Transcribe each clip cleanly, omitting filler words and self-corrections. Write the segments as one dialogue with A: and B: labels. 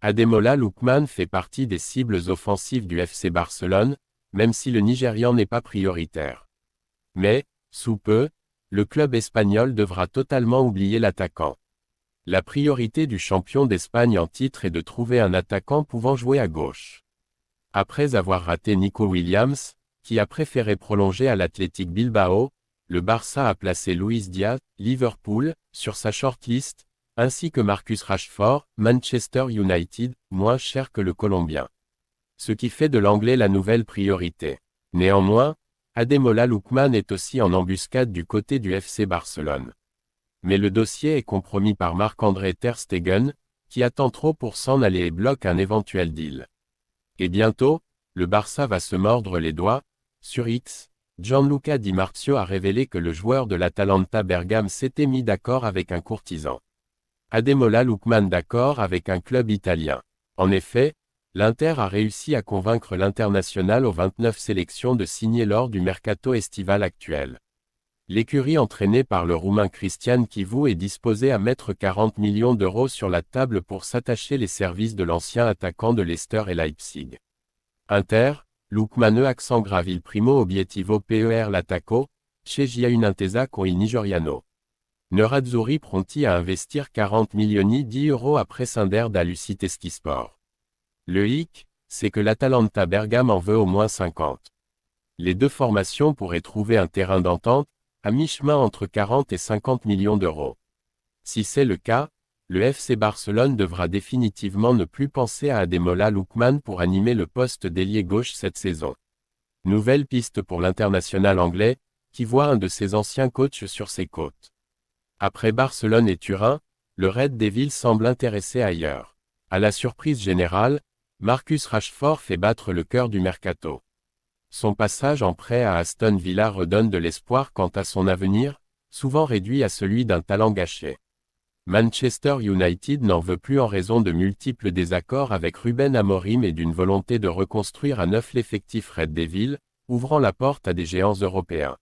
A: Ademola Lookman fait partie des cibles offensives du FC Barcelone, même si le Nigérian n'est pas prioritaire. Mais, sous peu, le club espagnol devra totalement oublier l'attaquant. La priorité du champion d'Espagne en titre est de trouver un attaquant pouvant jouer à gauche. Après avoir raté Nico Williams, qui a préféré prolonger à l'Athletic Bilbao, le Barça a placé Luis Diaz, Liverpool, sur sa shortlist, ainsi que Marcus Rashford, Manchester United, moins cher que le Colombien. Ce qui fait de l'Anglais la nouvelle priorité. Néanmoins, Ademola Lookman est aussi en embuscade du côté du FC Barcelone. Mais le dossier est compromis par Marc-André Ter Stegen, qui attend trop pour s'en aller et bloque un éventuel deal. Et bientôt, le Barça va se mordre les doigts. Sur X, Gianluca Di Marzio a révélé que le joueur de l'Atalanta Bergame s'était mis d'accord avec un courtisan. Ademola Lookman d'accord avec un club italien. En effet, l'Inter a réussi à convaincre l'international aux 29 sélections de signer lors du mercato estival actuel. L'écurie entraînée par le Roumain Cristian Chivu est disposée à mettre 40 millions d'euros sur la table pour s'attacher les services de l'ancien attaquant de Leicester et Leipzig. Inter, Lookman accent grave il primo obiettivo per l'attacco, sceglie une intesa con il nigeriano. Nerazzurri pronti à investir 40 milioni di euro après scinder da Luciteschi Sport. Le hic, c'est que l'Atalanta Bergame en veut au moins 50. Les deux formations pourraient trouver un terrain d'entente, à mi-chemin entre 40 et 50 millions d'euros. Si c'est le cas, le FC Barcelone devra définitivement ne plus penser à Ademola Lookman pour animer le poste d'ailier gauche cette saison. Nouvelle piste pour l'international anglais, qui voit un de ses anciens coachs sur ses côtes. Après Barcelone et Turin, le Red Devil semble intéressé ailleurs. À la surprise générale, Marcus Rashford fait battre le cœur du mercato. Son passage en prêt à Aston Villa redonne de l'espoir quant à son avenir, souvent réduit à celui d'un talent gâché. Manchester United n'en veut plus en raison de multiples désaccords avec Ruben Amorim et d'une volonté de reconstruire à neuf l'effectif Red Devil, ouvrant la porte à des géants européens.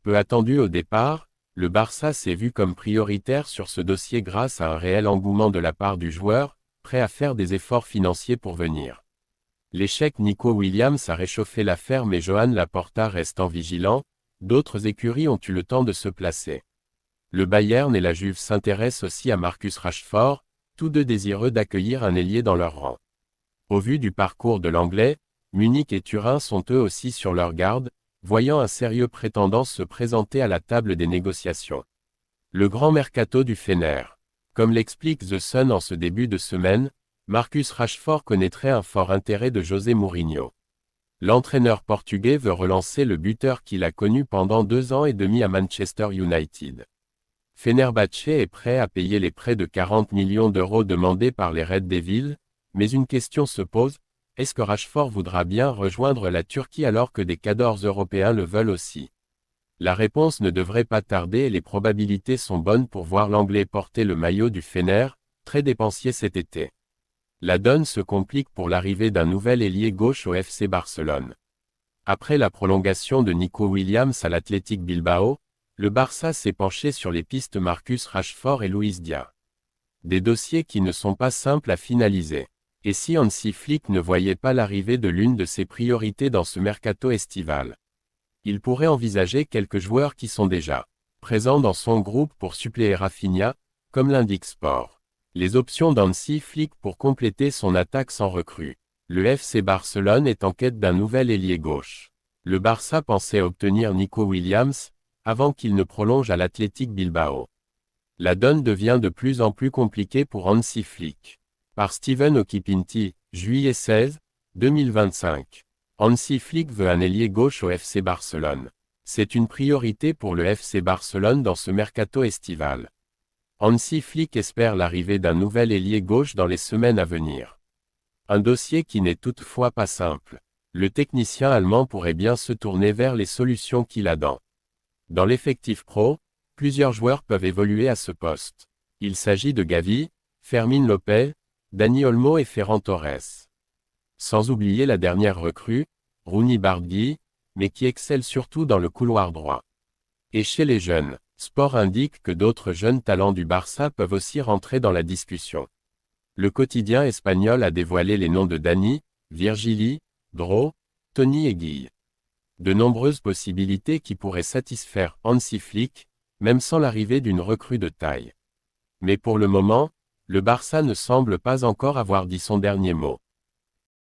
A: Peu attendu au départ, le Barça s'est vu comme prioritaire sur ce dossier grâce à un réel engouement de la part du joueur, prêt à faire des efforts financiers pour venir. L'échec Nico Williams a réchauffé l'affaire mais Joan Laporta restant vigilant, d'autres écuries ont eu le temps de se placer. Le Bayern et la Juve s'intéressent aussi à Marcus Rashford, tous deux désireux d'accueillir un ailier dans leur rang. Au vu du parcours de l'Anglais, Munich et Turin sont eux aussi sur leur garde, voyant un sérieux prétendant se présenter à la table des négociations. Le grand mercato du Fener. Comme l'explique The Sun en ce début de semaine, Marcus Rashford connaîtrait un fort intérêt de José Mourinho. L'entraîneur portugais veut relancer le buteur qu'il a connu pendant 2 ans et demi à Manchester United. Fenerbahçe est prêt à payer les près de 40 millions d'euros demandés par les Red Devils, mais une question se pose, est-ce que Rashford voudra bien rejoindre la Turquie alors que des cadors européens le veulent aussi? La réponse ne devrait pas tarder et les probabilités sont bonnes pour voir l'Anglais porter le maillot du Fener, très dépensier cet été. La donne se complique pour l'arrivée d'un nouvel ailier gauche au FC Barcelone. Après la prolongation de Nico Williams à l'Athletic Bilbao, le Barça s'est penché sur les pistes Marcus Rashford et Luis Diaz. Des dossiers qui ne sont pas simples à finaliser. Et si Hansi Flick ne voyait pas l'arrivée de l'une de ses priorités dans ce mercato estival? Il pourrait envisager quelques joueurs qui sont déjà présents dans son groupe pour suppléer Rafinha, comme l'indique Sport. Les options d'Hansi Flick pour compléter son attaque sans recrue. Le FC Barcelone est en quête d'un nouvel ailier gauche. Le Barça pensait obtenir Nico Williams, avant qu'il ne prolonge à l'Athletic Bilbao. La donne devient de plus en plus compliquée pour Hansi Flick. Par Steven Okipinti, juillet 16, 2025. Hansi Flick veut un ailier gauche au FC Barcelone. C'est une priorité pour le FC Barcelone dans ce mercato estival. Hansi Flick espère l'arrivée d'un nouvel ailier gauche dans les semaines à venir. Un dossier qui n'est toutefois pas simple. Le technicien allemand pourrait bien se tourner vers les solutions qu'il a dans l'effectif pro, plusieurs joueurs peuvent évoluer à ce poste. Il s'agit de Gavi, Fermín López, Dani Olmo et Ferran Torres. Sans oublier la dernière recrue, Rooney Barguil, mais qui excelle surtout dans le couloir droit. Et chez les jeunes, Sport indique que d'autres jeunes talents du Barça peuvent aussi rentrer dans la discussion. Le quotidien espagnol a dévoilé les noms de Dani, Virgili, Dro, Toni et Guille. De nombreuses possibilités qui pourraient satisfaire Hansi Flick, même sans l'arrivée d'une recrue de taille. Mais pour le moment, le Barça ne semble pas encore avoir dit son dernier mot.